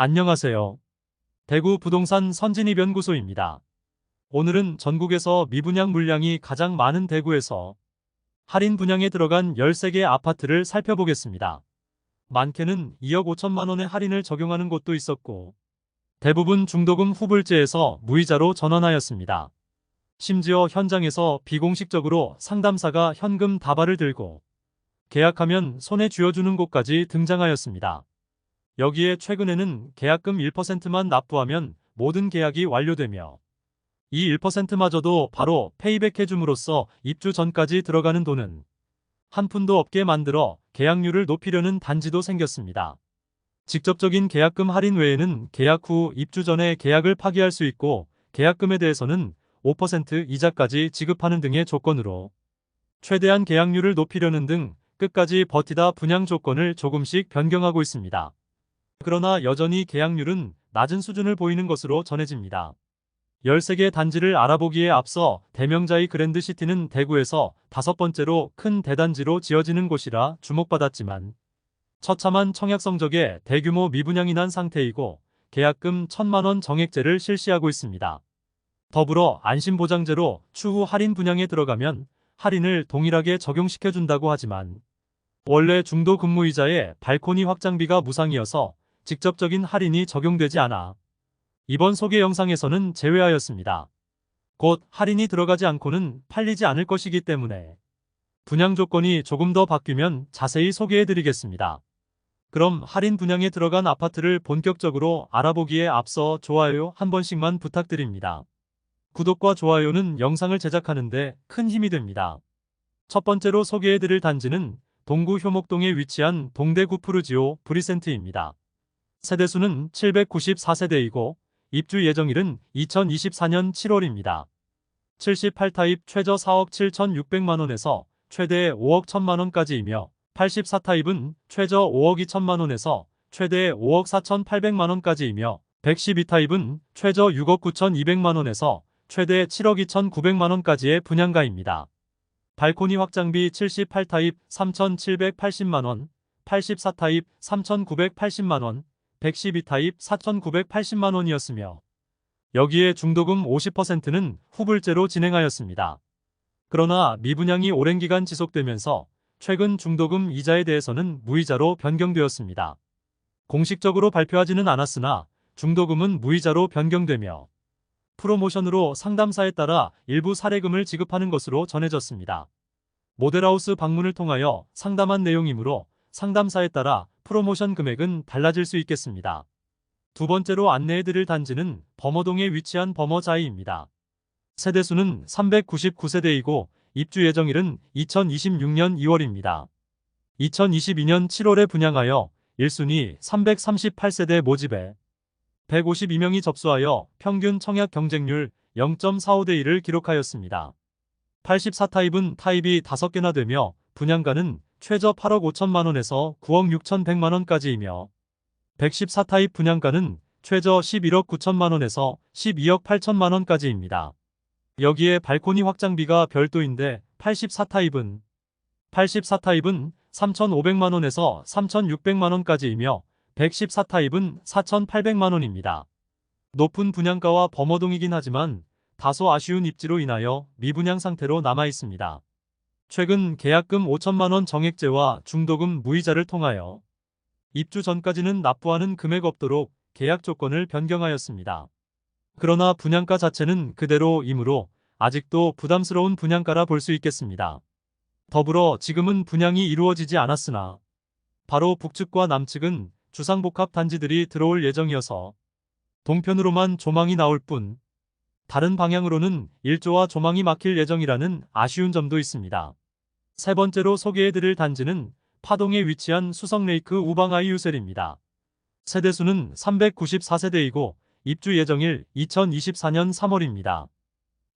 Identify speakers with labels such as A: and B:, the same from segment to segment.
A: 안녕하세요. 대구 부동산 선진입연구소입니다. 오늘은 전국에서 미분양 물량이 가장 많은 대구에서 할인 분양에 들어간 13개 아파트를 살펴보겠습니다. 많게는 2억 5천만 원의 할인을 적용하는 곳도 있었고, 대부분 중도금 후불제에서 무이자로 전환하였습니다. 심지어 현장에서 비공식적으로 상담사가 현금 다발을 들고 계약하면 손에 쥐어주는 곳까지 등장하였습니다. 여기에 최근에는 계약금 1%만 납부하면 모든 계약이 완료되며 이 1%마저도 바로 페이백해줌으로써 입주 전까지 들어가는 돈은 한 푼도 없게 만들어 계약률을 높이려는 단지도 생겼습니다. 직접적인 계약금 할인 외에는 계약 후 입주 전에 계약을 파기할 수 있고 계약금에 대해서는 5% 이자까지 지급하는 등의 조건으로 최대한 계약률을 높이려는 등 끝까지 버티다 분양 조건을 조금씩 변경하고 있습니다. 그러나 여전히 계약률은 낮은 수준을 보이는 것으로 전해집니다. 13개 단지를 알아보기에 앞서 대명자의 그랜드시티는 대구에서 5번째로 큰 대단지로 지어지는 곳이라 주목받았지만 처참한 청약 성적에 대규모 미분양이 난 상태이고 계약금 1,000만 원 정액제를 실시하고 있습니다. 더불어 안심보장제로 추후 할인 분양에 들어가면 할인을 동일하게 적용시켜준다고 하지만 원래 중도금무이자에 발코니 확장비가 무상이어서 직접적인 할인이 적용되지 않아 이번 소개 영상에서는 제외하였습니다. 곧 할인이 들어가지 않고는 팔리지 않을 것이기 때문에 분양 조건이 조금 더 바뀌면 자세히 소개해드리겠습니다. 그럼 할인 분양에 들어간 아파트를 본격적으로 알아보기에 앞서 좋아요 한 번씩만 부탁드립니다. 구독과 좋아요는 영상을 제작하는데 큰 힘이 됩니다. 첫 번째로 소개해드릴 단지는 동구 효목동에 위치한 동대구 푸르지오 브리센트입니다. 세대수는 794세대이고 입주 예정일은 2024년 7월입니다. 78타입 최저 4억 7,600만원에서 최대 5억 1천만원까지이며 84타입은 최저 5억 2천만원에서 최대 5억 4,800만원까지이며 112타입은 최저 6억 9,200만원에서 최대 7억 2,900만원까지의 분양가입니다. 발코니 확장비 78타입 3,780만원, 84타입 3,980만원, 112타입 4,980만원이었으며 여기에 중도금 50%는 후불제로 진행하였습니다. 그러나 미분양이 오랜 기간 지속되면서 최근 중도금 이자에 대해서는 무이자로 변경되었습니다. 공식적으로 발표하지는 않았으나 중도금은 무이자로 변경되며 프로모션으로 상담사에 따라 일부 사례금을 지급하는 것으로 전해졌습니다. 모델하우스 방문을 통하여 상담한 내용이므로 상담사에 따라 프로모션 금액은 달라질 수 있겠습니다. 두 번째로 안내해드릴 단지는 범어동에 위치한 범어자이입니다. 세대수는 399세대이고 입주 예정일은 2026년 2월입니다. 2022년 7월에 분양하여 1순위 338세대 모집에 152명이 접수하여 평균 청약 경쟁률 0.45대 1을 기록하였습니다. 84타입은 타입이 5개나 되며 분양가는 최저 8억 5천만원에서 9억 6,100만원까지이며 114타입 분양가는 최저 11억 9천만원에서 12억 8천만원까지입니다. 여기에 발코니 확장비가 별도인데 84타입은 3,500만원에서 3,600만원까지이며 114타입은 4,800만원입니다. 높은 분양가와 범어동이긴 하지만 다소 아쉬운 입지로 인하여 미분양 상태로 남아 있습니다. 최근 계약금 5천만원 정액제와 중도금 무이자를 통하여 입주 전까지는 납부하는 금액 없도록 계약 조건을 변경하였습니다. 그러나 분양가 자체는 그대로이므로 아직도 부담스러운 분양가라 볼 수 있겠습니다. 더불어 지금은 분양이 이루어지지 않았으나 바로 북측과 남측은 주상복합 단지들이 들어올 예정이어서 동편으로만 조망이 나올 뿐 다른 방향으로는 일조와 조망이 막힐 예정이라는 아쉬운 점도 있습니다. 세 번째로 소개해드릴 단지는 파동에 위치한 수성레이크 우방아이유셀입니다. 세대수는 394세대이고 입주 예정일 2024년 3월입니다.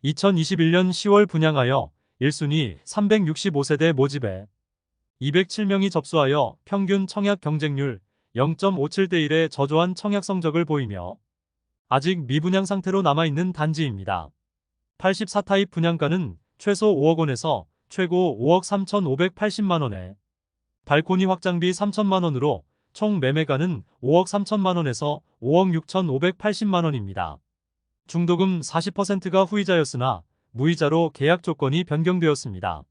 A: 2021년 10월 분양하여 1순위 365세대 모집에 207명이 접수하여 평균 청약 경쟁률 0.57대 1의 저조한 청약 성적을 보이며 아직 미분양 상태로 남아있는 단지입니다. 84타입 분양가는 최소 5억 원에서 최고 5억 3,580만원에 발코니 확장비 3천만원으로 총 매매가는 5억 3천만 원에서 5억 6,580만 원입니다. 중도금 40%가 후이자였으나 무이자로 계약 조건이 변경되었습니다.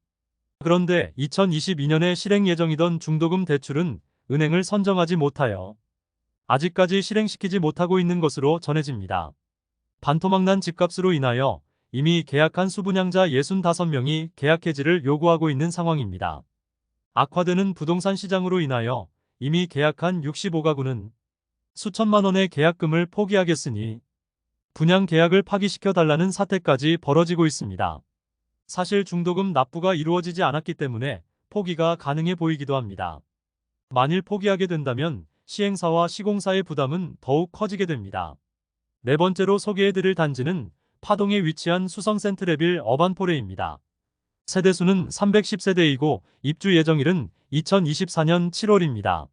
A: 그런데 2022년에 실행 예정이던 중도금 대출은 은행을 선정하지 못하여 아직까지 실행시키지 못하고 있는 것으로 전해집니다. 반토막난 집값으로 인하여 이미 계약한 수분양자 65명이 계약 해지를 요구하고 있는 상황입니다. 악화되는 부동산 시장으로 인하여 이미 계약한 65가구는 수천만 원의 계약금을 포기하겠으니 분양 계약을 파기시켜달라는 사태까지 벌어지고 있습니다. 사실 중도금 납부가 이루어지지 않았기 때문에 포기가 가능해 보이기도 합니다. 만일 포기하게 된다면 시행사와 시공사의 부담은 더욱 커지게 됩니다. 네 번째로 소개해드릴 단지는 파동에 위치한 수성 센트레빌 어반포레입니다. 세대수는 310세대이고 입주 예정일은 2024년 7월입니다.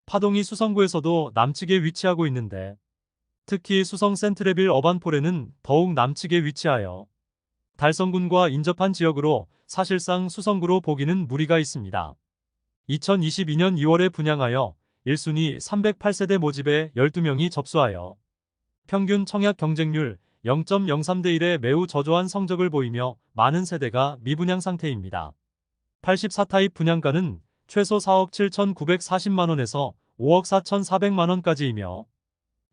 A: 파동이 수성구에서도 남측에 위치하고 있는데 특히 수성 센트레빌 어반포레는 더욱 남측에 위치하여 달성군과 인접한 지역으로 사실상 수성구로 보기는 무리가 있습니다. 2022년 2월에 분양하여 1순위 308세대 모집에 12명이 접수하여 평균 청약 경쟁률 0.03대 1에 매우 저조한 성적을 보이며 많은 세대가 미분양 상태입니다. 84타입 분양가는 최소 4억 7,940만원에서 5억 4,400만원까지이며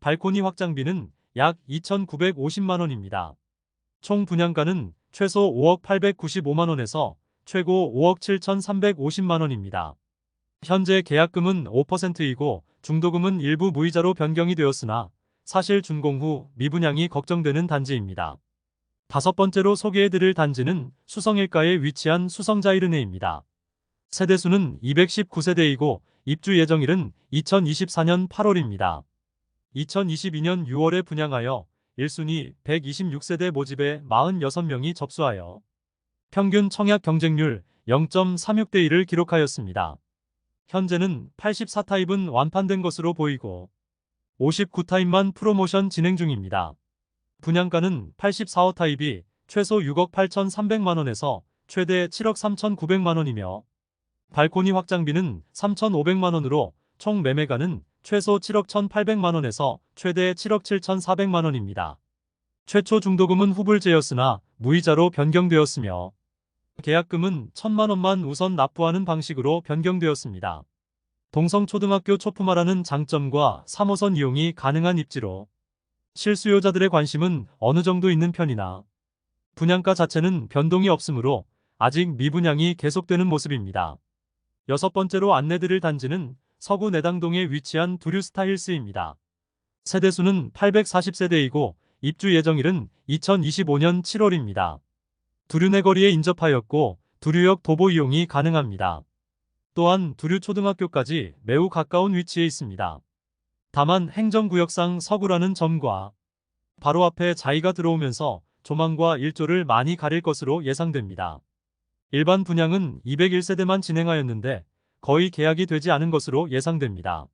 A: 발코니 확장비는 약 2,950만원입니다. 총 분양가는 최소 5억 895만원에서 최고 5억 7,350만원입니다. 현재 계약금은 5%이고 중도금은 일부 무이자로 변경이 되었으나 사실 준공 후 미분양이 걱정되는 단지입니다. 다섯 번째로 소개해드릴 단지는 수성일가에 위치한 수성자이르네입니다. 세대수는 219세대이고 입주 예정일은 2024년 8월입니다. 2022년 6월에 분양하여 1순위 126세대 모집에 46명이 접수하여 평균 청약 경쟁률 0.36대 1을 기록하였습니다. 현재는 84타입은 완판된 것으로 보이고 59타입만 프로모션 진행 중입니다. 분양가는 84호 타입이 최소 6억 8,300만원에서 최대 7억 3,900만원이며 발코니 확장비는 3,500만원으로 총 매매가는 최소 7억 1,800만원에서 최대 7억 7,400만원입니다. 최초 중도금은 후불제였으나 무이자로 변경되었으며 계약금은 1,000만원만 우선 납부하는 방식으로 변경되었습니다. 동성초등학교 초품화라는 장점과 3호선 이용이 가능한 입지로 실수요자들의 관심은 어느 정도 있는 편이나 분양가 자체는 변동이 없으므로 아직 미분양이 계속되는 모습입니다. 여섯 번째로 안내드릴 단지는 서구 내당동에 위치한 두류스타힐스입니다. 세대수는 840세대이고 입주 예정일은 2025년 7월입니다. 두류내거리에 인접하였고 두류역 도보 이용이 가능합니다. 또한 두류초등학교까지 매우 가까운 위치에 있습니다. 다만 행정구역상 서구라는 점과 바로 앞에 자이가 들어오면서 조망과 일조를 많이 가릴 것으로 예상됩니다. 일반 분양은 201세대만 진행하였는데 거의 계약이 되지 않은 것으로 예상됩니다.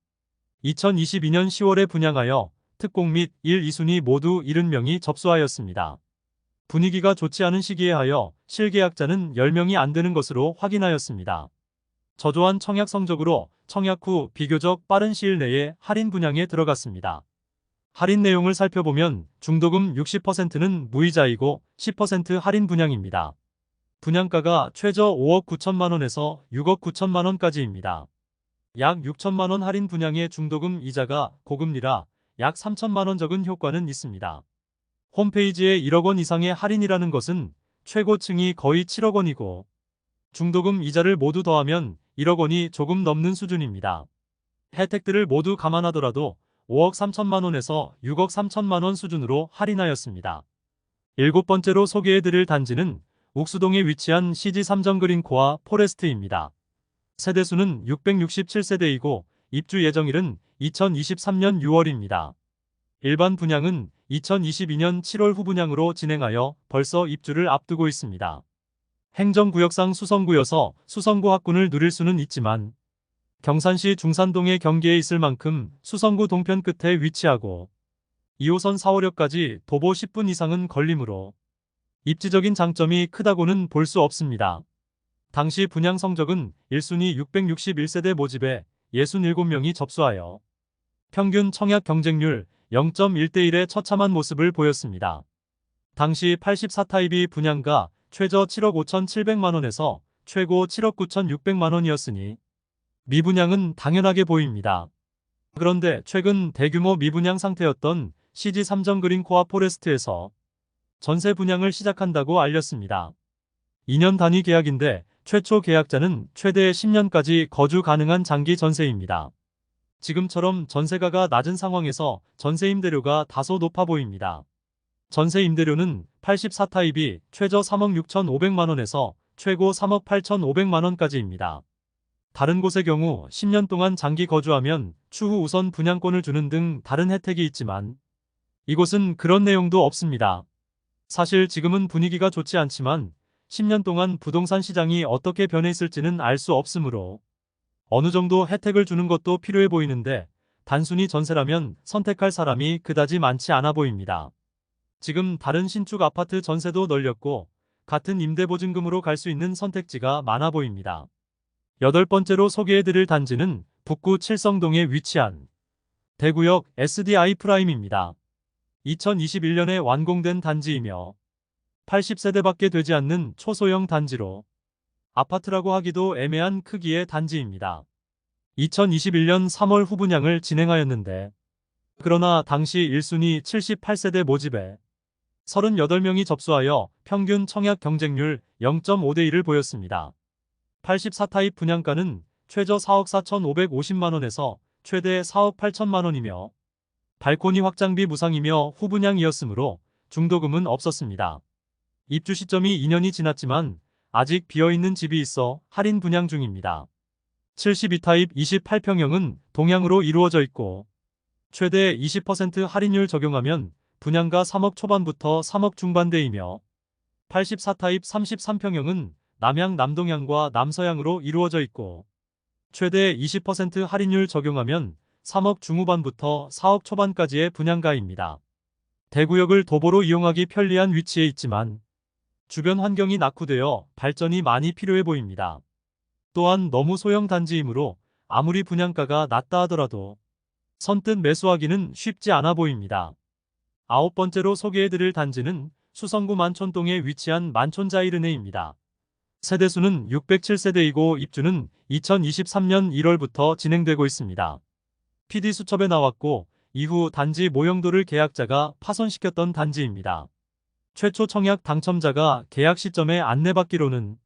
A: 2022년 10월에 분양하여 특공 및 1, 2순위 모두 70명이 접수하였습니다. 분위기가 좋지 않은 시기에 하여 실계약자는 10명이 안 되는 것으로 확인하였습니다. 저조한 청약 성적으로 청약 후 비교적 빠른 시일 내에 할인 분양에 들어갔습니다. 할인 내용을 살펴보면 중도금 60%는 무이자이고 10% 할인 분양입니다. 분양가가 최저 5억 9천만원에서 6억 9천만원까지입니다. 약 6천만원 할인 분양의 중도금 이자가 고금리라 약 3천만원 적은 효과는 있습니다. 홈페이지에 1억원 이상의 할인이라는 것은 최고층이 거의 7억원이고 중도금 이자를 모두 더하면 1억원이 조금 넘는 수준입니다. 혜택들을 모두 감안하더라도 5억 3천만원에서 6억 3천만원 수준으로 할인하였습니다. 일곱 번째로 소개해드릴 단지는 옥수동에 위치한 CG 삼정그린코아 포레스트입니다. 세대수는 667세대이고 입주 예정일은 2023년 6월입니다. 일반 분양은 2022년 7월 후분양으로 진행하여 벌써 입주를 앞두고 있습니다. 행정구역상 수성구여서 수성구 학군을 누릴 수는 있지만 경산시 중산동의 경계에 있을 만큼 수성구 동편 끝에 위치하고 2호선 4호역까지 도보 10분 이상은 걸리므로 입지적인 장점이 크다고는 볼 수 없습니다. 당시 분양 성적은 1순위 661세대 모집에 67명이 접수하여 평균 청약 경쟁률 0.1대 1의 처참한 모습을 보였습니다. 당시 84타입이 분양가 최저 7억 5,700만 원에서 최고 7억 9,600만 원이었으니 미분양은 당연하게 보입니다. 그런데 최근 대규모 미분양 상태였던 CG 삼정 그린 코아 포레스트에서 전세 분양을 시작한다고 알렸습니다. 2년 단위 계약인데 최초 계약자는 최대 10년까지 거주 가능한 장기 전세입니다. 지금처럼 전세가가 낮은 상황에서 전세 임대료가 다소 높아 보입니다. 전세 임대료는 84타입이 최저 3억 6,500만 원에서 최고 3억 8,500만 원까지입니다. 다른 곳의 경우 10년 동안 장기 거주하면 추후 우선 분양권을 주는 등 다른 혜택이 있지만 이곳은 그런 내용도 없습니다. 사실 지금은 분위기가 좋지 않지만 10년 동안 부동산 시장이 어떻게 변해 있을지는 알 수 없으므로 어느 정도 혜택을 주는 것도 필요해 보이는데 단순히 전세라면 선택할 사람이 그다지 많지 않아 보입니다. 지금 다른 신축 아파트 전세도 널렸고 같은 임대보증금으로 갈 수 있는 선택지가 많아 보입니다. 8번째로 소개해드릴 단지는 북구 칠성동에 위치한 대구역 SDI 프라임입니다. 2021년에 완공된 단지이며 80세대밖에 되지 않는 초소형 단지로 아파트라고 하기도 애매한 크기의 단지입니다. 2021년 3월 후분양을 진행하였는데 그러나 당시 1순위 78세대 모집에 38명이 접수하여 평균 청약 경쟁률 0.5대 1을 보였습니다. 84타입 분양가는 최저 4억 4,550만 원에서 최대 4억 8천만 원이며 발코니 확장비 무상이며 후분양이었으므로 중도금은 없었습니다. 입주 시점이 2년이 지났지만 아직 비어있는 집이 있어 할인 분양 중입니다. 72타입 28평형은 동향으로 이루어져 있고 최대 20% 할인율 적용하면 분양가 3억 초반부터 3억 중반대이며 84타입 33평형은 남향 남동향과 남서향으로 이루어져 있고 최대 20% 할인율 적용하면 3억 중후반부터 4억 초반까지의 분양가입니다. 대구역을 도보로 이용하기 편리한 위치에 있지만 주변 환경이 낙후되어 발전이 많이 필요해 보입니다. 또한 너무 소형 단지이므로 아무리 분양가가 낮다 하더라도 선뜻 매수하기는 쉽지 않아 보입니다. 9번째로 소개해드릴 단지는 수성구 만촌동에 위치한 만촌자이르네입니다. 세대수는 607세대이고 입주는 2023년 1월부터 진행되고 있습니다. PD수첩에 나왔고 이후 단지 모형도를 계약자가 파손시켰던 단지입니다. 최초 청약 당첨자가 계약 시점에 안내받기로는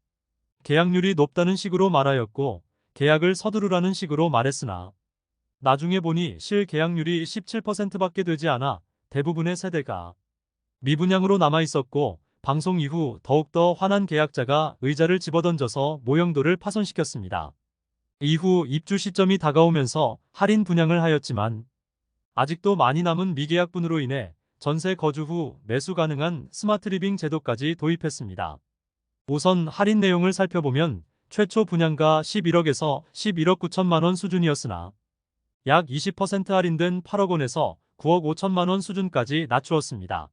A: 계약률이 높다는 식으로 말하였고 계약을 서두르라는 식으로 말했으나 나중에 보니 실 계약률이 17%밖에 되지 않아 대부분의 세대가 미분양으로 남아있었고 방송 이후 더욱더 화난 계약자가 의자를 집어던져서 모형도를 파손시켰습니다. 이후 입주 시점이 다가오면서 할인 분양을 하였지만 아직도 많이 남은 미계약분으로 인해 전세 거주 후 매수 가능한 스마트 리빙 제도까지 도입했습니다. 우선 할인 내용을 살펴보면 최초 분양가 11억에서 11억 9천만 원 수준이었으나 약 20% 할인된 8억 원에서 9억 5천만 원 수준까지 낮추었습니다.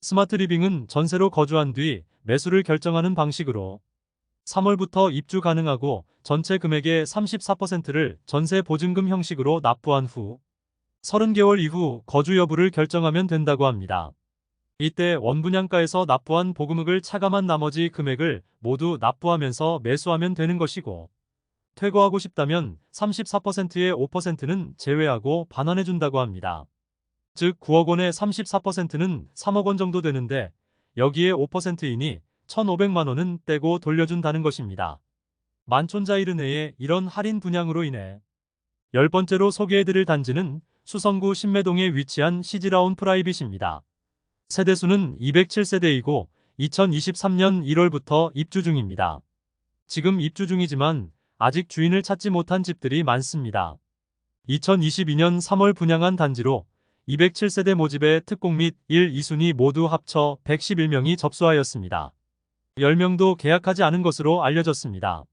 A: 스마트 리빙은 전세로 거주한 뒤 매수를 결정하는 방식으로 3월부터 입주 가능하고 전체 금액의 34%를 전세 보증금 형식으로 납부한 후 30개월 이후 거주 여부를 결정하면 된다고 합니다. 이때 원분양가에서 납부한 보금액을 차감한 나머지 금액을 모두 납부하면서 매수하면 되는 것이고 퇴거하고 싶다면 34%의 5%는 제외하고 반환해준다고 합니다. 즉 9억 원의 34%는 3억 원 정도 되는데 여기에 5%이니 1,500만 원은 떼고 돌려준다는 것입니다. 만촌자이르네의 이런 할인 분양으로 인해 10번째로 소개해드릴 단지는 수성구 신매동에 위치한 시즈라운 프라이빗입니다. 세대수는 207세대이고 2023년 1월부터 입주 중입니다. 지금 입주 중이지만 아직 주인을 찾지 못한 집들이 많습니다. 2022년 3월 분양한 단지로 207세대 모집에 특공 및 1, 2순위 모두 합쳐 111명이 접수하였습니다. 10명도 계약하지 않은 것으로 알려졌습니다.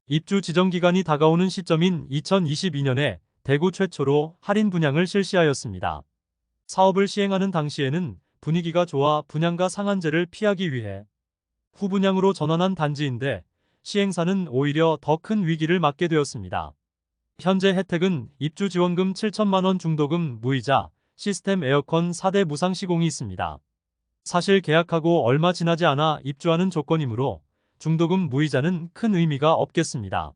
A: 입주 지정기간이 다가오는 시점인 2022년에 대구 최초로 할인 분양을 실시하였습니다. 사업을 시행하는 당시에는 분위기가 좋아 분양가 상한제를 피하기 위해 후분양으로 전환한 단지인데 시행사는 오히려 더 큰 위기를 맞게 되었습니다. 현재 혜택은 입주 지원금 7천만 원, 중도금, 무이자, 시스템 에어컨 4대 무상 시공이 있습니다. 사실 계약하고 얼마 지나지 않아 입주하는 조건이므로 중도금 무이자는 큰 의미가 없겠습니다.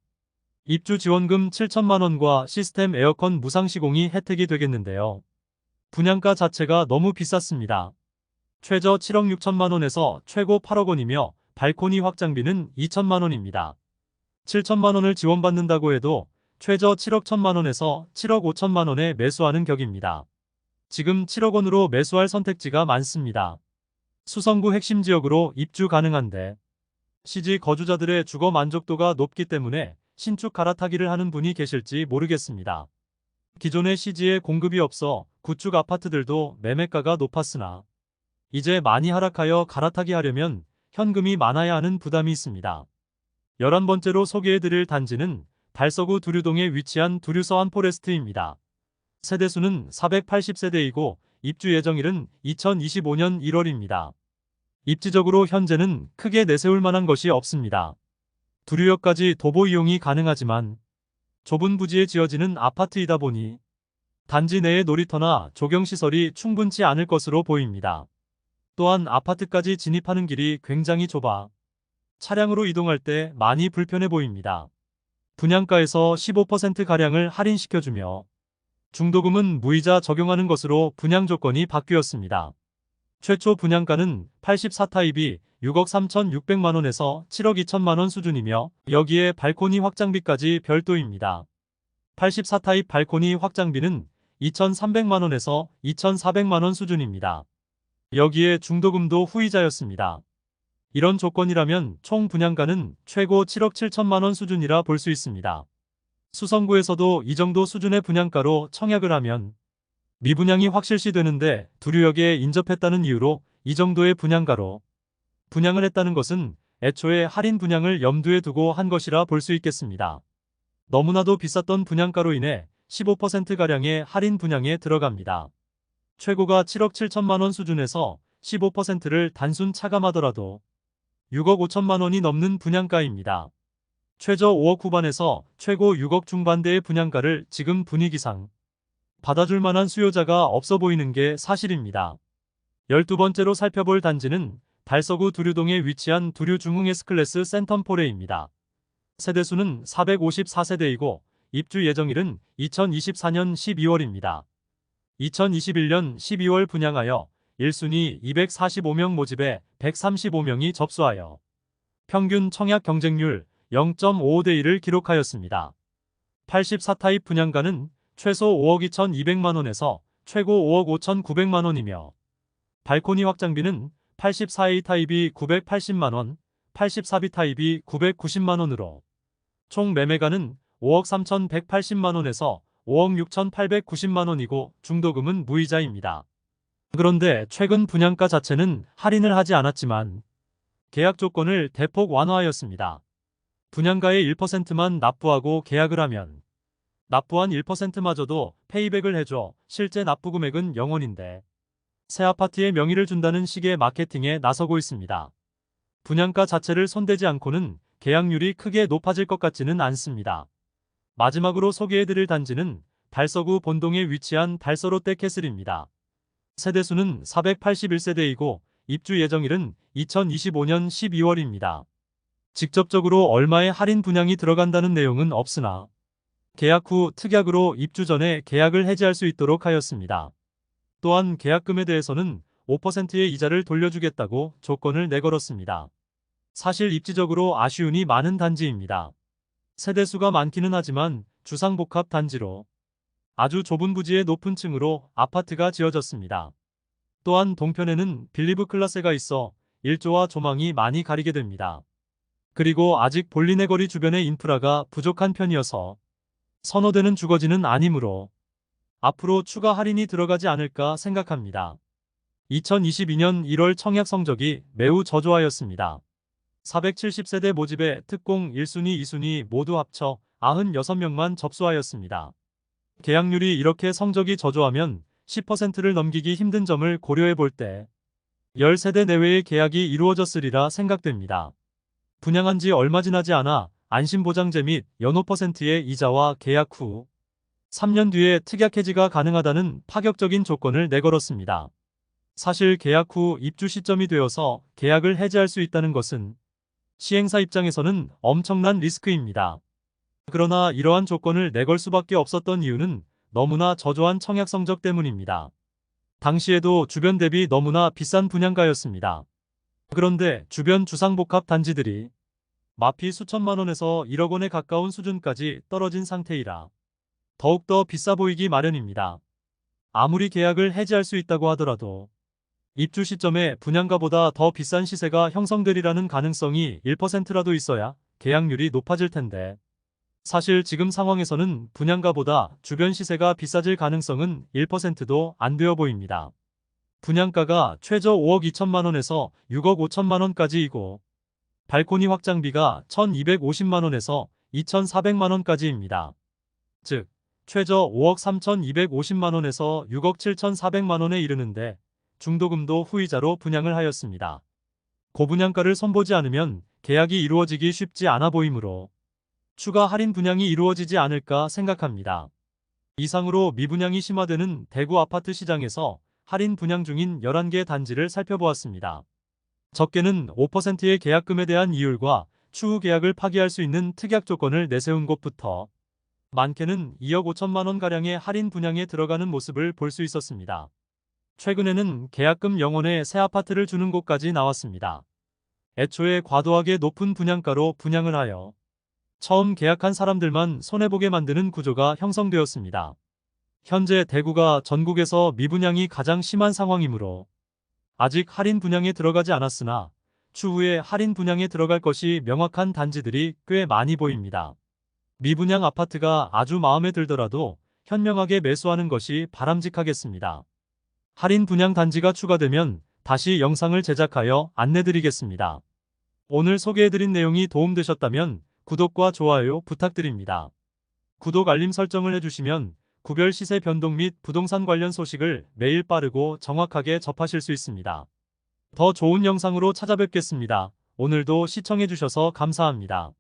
A: 입주 지원금 7천만 원과 시스템 에어컨 무상 시공이 혜택이 되겠는데요. 분양가 자체가 너무 비쌌습니다. 최저 7억 6천만 원에서 최고 8억 원이며 발코니 확장비는 2천만 원입니다. 7천만 원을 지원받는다고 해도 최저 7억 1천만 원에서 7억 5천만 원에 매수하는 격입니다. 지금 7억 원으로 매수할 선택지가 많습니다. 수성구 핵심 지역으로 입주 가능한데 시지 거주자들의 주거 만족도가 높기 때문에 신축 갈아타기를 하는 분이 계실지 모르겠습니다. 기존의 시지에 공급이 없어 구축 아파트들도 매매가가 높았으나 이제 많이 하락하여 갈아타기 하려면 현금이 많아야 하는 부담이 있습니다. 11번째로 소개해드릴 단지는 달서구 두류동에 위치한 두류서 한포레스트입니다. 세대수는 480세대이고 입주 예정일은 2025년 1월입니다. 입지적으로 현재는 크게 내세울 만한 것이 없습니다. 두류역까지 도보 이용이 가능하지만 좁은 부지에 지어지는 아파트이다 보니 단지 내의 놀이터나 조경시설이 충분치 않을 것으로 보입니다. 또한 아파트까지 진입하는 길이 굉장히 좁아 차량으로 이동할 때 많이 불편해 보입니다. 분양가에서 15%가량을 할인시켜주며 중도금은 무이자 적용하는 것으로 분양 조건이 바뀌었습니다. 최초 분양가는 84타입이 6억 3,600만 원에서 7억 2천만 원 수준이며 여기에 발코니 확장비까지 별도입니다. 84타입 발코니 확장비는 2,300만 원에서 2,400만 원 수준입니다. 여기에 중도금도 후이자였습니다. 이런 조건이라면 총 분양가는 최고 7억 7천만 원 수준이라 볼 수 있습니다. 수성구에서도 이 정도 수준의 분양가로 청약을 하면 미분양이 확실시 되는데 두류역에 인접했다는 이유로 이 정도의 분양가로 분양을 했다는 것은 애초에 할인 분양을 염두에 두고 한 것이라 볼 수 있겠습니다. 너무나도 비쌌던 분양가로 인해 15%가량의 할인 분양에 들어갑니다. 최고가 7억 7천만 원 수준에서 15%를 단순 차감하더라도 6억 5천만 원이 넘는 분양가입니다. 최저 5억 후반에서 최고 6억 중반대의 분양가를 지금 분위기상 받아줄 만한 수요자가 없어 보이는 게 사실입니다. 12번째로 살펴볼 단지는 달서구 두류동에 위치한 두류 중흥 S클래스 센텀포레입니다. 세대수는 454세대이고 입주 예정일은 2024년 12월입니다. 2021년 12월 분양하여 1순위 245명 모집에 135명이 접수하여 평균 청약 경쟁률 0.55대 1을 기록하였습니다. 84타입 분양가는 최소 5억 2,200만 원에서 최고 5억 5,900만 원이며 발코니 확장비는 84A 타입이 980만 원, 84B 타입이 990만 원으로 총 매매가는 5억 3,180만 원에서 5억 6,890만 원이고 중도금은 무이자입니다. 그런데 최근 분양가 자체는 할인을 하지 않았지만 계약 조건을 대폭 완화하였습니다. 분양가의 1%만 납부하고 계약을 하면 납부한 1%마저도 페이백을 해줘 실제 납부 금액은 0원인데 새 아파트에 명의를 준다는 식의 마케팅에 나서고 있습니다. 분양가 자체를 손대지 않고는 계약률이 크게 높아질 것 같지는 않습니다. 마지막으로 소개해드릴 단지는 달서구 본동에 위치한 달서롯데캐슬입니다. 세대수는 481세대이고 입주 예정일은 2025년 12월입니다. 직접적으로 얼마의 할인 분양이 들어간다는 내용은 없으나 계약 후 특약으로 입주 전에 계약을 해지할 수 있도록 하였습니다. 또한 계약금에 대해서는 5%의 이자를 돌려주겠다고 조건을 내걸었습니다. 사실 입지적으로 아쉬움이 많은 단지입니다. 세대수가 많기는 하지만 주상복합 단지로 아주 좁은 부지의 높은 층으로 아파트가 지어졌습니다. 또한 동편에는 빌리브 클라세가 있어 일조와 조망이 많이 가리게 됩니다. 그리고 아직 볼리네 거리 주변의 인프라가 부족한 편이어서 선호되는 주거지는 아니므로 앞으로 추가 할인이 들어가지 않을까 생각합니다. 2022년 1월 청약 성적이 매우 저조하였습니다. 470세대 모집에 특공 1순위, 2순위 모두 합쳐 96명만 접수하였습니다. 계약률이 이렇게 성적이 저조하면 10%를 넘기기 힘든 점을 고려해 볼 때 10세대 내외의 계약이 이루어졌으리라 생각됩니다. 분양한 지 얼마 지나지 않아 안심보장제 및 연호 %의 이자와 계약 후 3년 뒤에 특약 해지가 가능하다는 파격적인 조건을 내걸었습니다. 사실 계약 후 입주 시점이 되어서 계약을 해지할 수 있다는 것은 시행사 입장에서는 엄청난 리스크입니다. 그러나 이러한 조건을 내걸 수밖에 없었던 이유는 너무나 저조한 청약 성적 때문입니다. 당시에도 주변 대비 너무나 비싼 분양가였습니다. 그런데 주변 주상복합 단지들이 마피 수천만 원에서 1억 원에 가까운 수준까지 떨어진 상태이라 더욱더 비싸 보이기 마련입니다. 아무리 계약을 해지할 수 있다고 하더라도 입주 시점에 분양가보다 더 비싼 시세가 형성되리라는 가능성이 1%라도 있어야 계약률이 높아질 텐데 사실 지금 상황에서는 분양가보다 주변 시세가 비싸질 가능성은 1%도 안 되어 보입니다. 분양가가 최저 5억 2천만 원에서 6억 5천만 원까지이고 발코니 확장비가 1,250만 원에서 2,400만 원까지입니다. 즉, 최저 5억 3,250만 원에서 6억 7,400만 원에 이르는데 중도금도 후이자로 분양을 하였습니다. 고분양가를 선보지 않으면 계약이 이루어지기 쉽지 않아 보이므로 추가 할인 분양이 이루어지지 않을까 생각합니다. 이상으로 미분양이 심화되는 대구 아파트 시장에서 할인 분양 중인 11개 단지를 살펴보았습니다. 적게는 5%의 계약금에 대한 이율과 추후 계약을 파기할 수 있는 특약 조건을 내세운 곳부터 많게는 2억 5천만 원가량의 할인 분양에 들어가는 모습을 볼 수 있었습니다. 최근에는 계약금 0원에 새 아파트를 주는 곳까지 나왔습니다. 애초에 과도하게 높은 분양가로 분양을 하여 처음 계약한 사람들만 손해보게 만드는 구조가 형성되었습니다. 현재 대구가 전국에서 미분양이 가장 심한 상황이므로 아직 할인 분양에 들어가지 않았으나 추후에 할인 분양에 들어갈 것이 명확한 단지들이 꽤 많이 보입니다. 미분양 아파트가 아주 마음에 들더라도 현명하게 매수하는 것이 바람직하겠습니다. 할인 분양 단지가 추가되면 다시 영상을 제작하여 안내드리겠습니다. 오늘 소개해드린 내용이 도움되셨다면 구독과 좋아요 부탁드립니다. 구독 알림 설정을 해주시면 구별 시세 변동 및 부동산 관련 소식을 매일 빠르고 정확하게 접하실 수 있습니다. 더 좋은 영상으로 찾아뵙겠습니다. 오늘도 시청해주셔서 감사합니다.